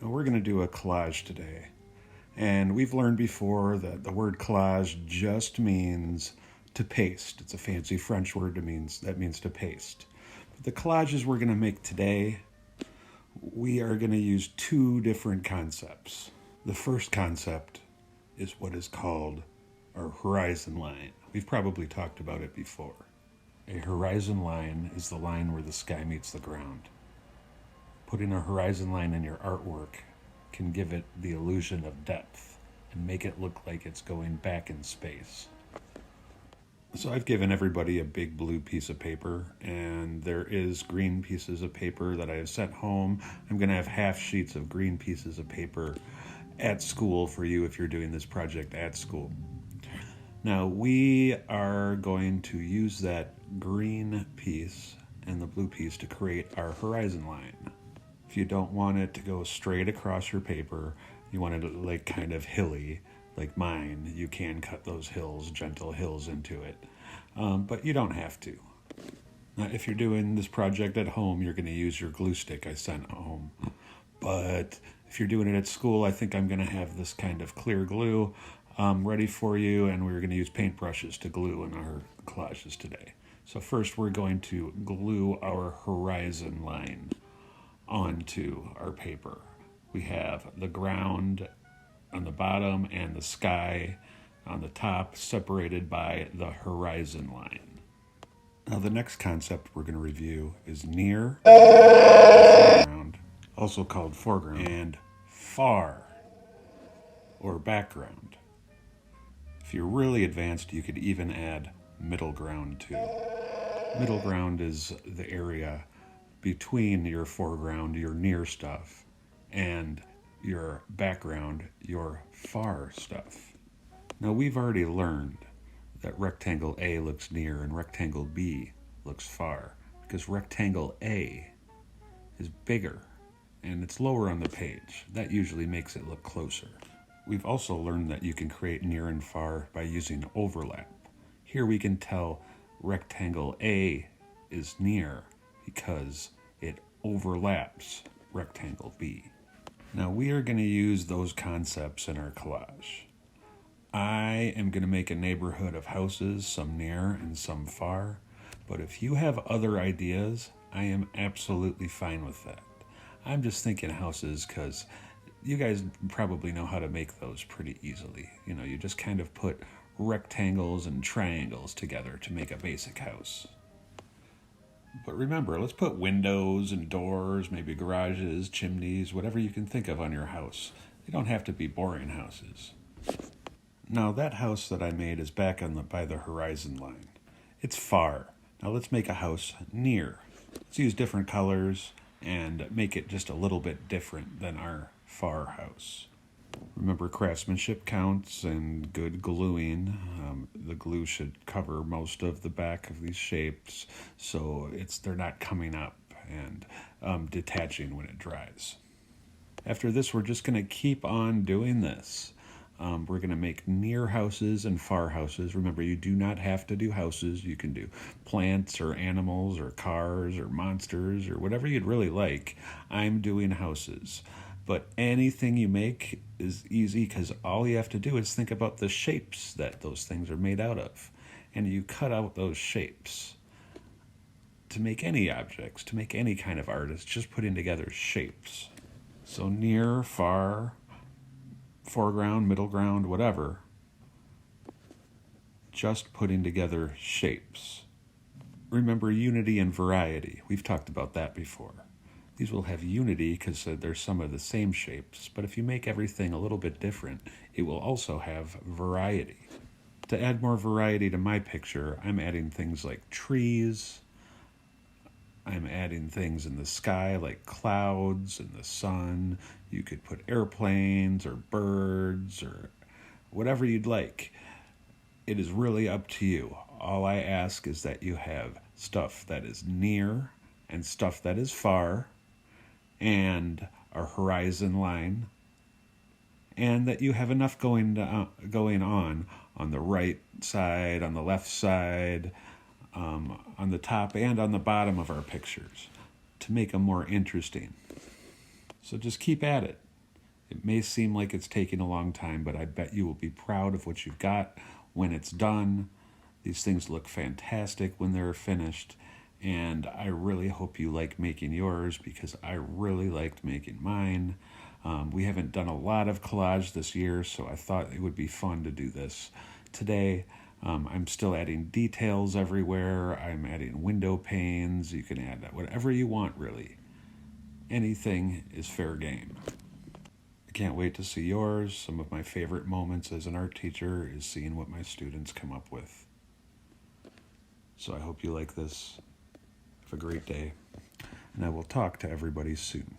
We're going to do a collage today. And we've learned before that the word collage just means to paste. It's a fancy French word that means to paste. But the collages we're going to make today, we are going to use two different concepts. The first concept is what is called our horizon line. We've probably talked about it before. A horizon line is the line where the sky meets the ground. Putting a horizon line in your artwork can give it the illusion of depth and make it look like it's going back in space. So I've given everybody a big blue piece of paper, and there is green pieces of paper that I have sent home. I'm going to have half sheets of green pieces of paper at school for you if you're doing this project at school. Now we are going to use that green piece and the blue piece to create our horizon line. If you don't want it to go straight across your paper, you want it like kind of hilly, like mine, you can cut those hills, gentle hills into it. But you don't have to. Now, if you're doing this project at home, you're going to use your glue stick I sent home. But if you're doing it at school, I think I'm going to have this kind of clear glue ready for you, and we're going to use paintbrushes to glue in our collages today. So first we're going to glue our horizon line onto our paper. We have the ground on the bottom and the sky on the top, separated by the horizon line. Now the next concept we're going to review is near, foreground, also called foreground, and far, or background. If you're really advanced, you could even add middle ground too. Middle ground is the area between your foreground, your near stuff, and your background, your far stuff. Now we've already learned that rectangle A looks near and rectangle B looks far, because rectangle A is bigger and it's lower on the page. That usually makes it look closer. We've also learned that you can create near and far by using overlap. Here we can tell rectangle A is near because it overlaps rectangle B. Now we are going to use those concepts in our collage. I am going to make a neighborhood of houses, some near and some far, but if you have other ideas, I am absolutely fine with that. I'm just thinking houses because you guys probably know how to make those pretty easily. You know, you just kind of put rectangles and triangles together to make a basic house. But remember, let's put windows and doors, maybe garages, chimneys, whatever you can think of on your house. They don't have to be boring houses. Now that house that I made is back by the horizon line. It's far. Now let's make a house near. Let's use different colors and make it just a little bit different than our far house. Remember, craftsmanship counts and good gluing. The glue should cover most of the back of these shapes, so they're not coming up and detaching when it dries. After this, we're just going to keep on doing this. We're going to make near houses and far houses. Remember, you do not have to do houses. You can do plants or animals or cars or monsters or whatever you'd really like. I'm doing houses. But anything you make is easy because all you have to do is think about the shapes that those things are made out of. And you cut out those shapes. To make any objects, to make any kind of art, it's just putting together shapes. So near, far, foreground, middle ground, whatever, just putting together shapes. Remember unity and variety. We've talked about that before. These will have unity because they're some of the same shapes, but if you make everything a little bit different, it will also have variety. To add more variety to my picture, I'm adding things like trees. I'm adding things in the sky like clouds and the sun. You could put airplanes or birds or whatever you'd like. It is really up to you. All I ask is that you have stuff that is near and stuff that is far, and our horizon line, and that you have enough going on the right side, on the left side, on the top and on the bottom of our pictures to make them more interesting. So just keep at it. It may seem like it's taking a long time, but I bet you will be proud of what you've got when it's done. These things look fantastic when they're finished, and I really hope you like making yours because I really liked making mine. We haven't done a lot of collage this year, so I thought it would be fun to do this today. I'm still adding details everywhere. I'm adding window panes. You can add whatever you want, really. Anything is fair game. I can't wait to see yours. Some of my favorite moments as an art teacher is seeing what my students come up with. So I hope you like this. Have a great day, and I will talk to everybody soon.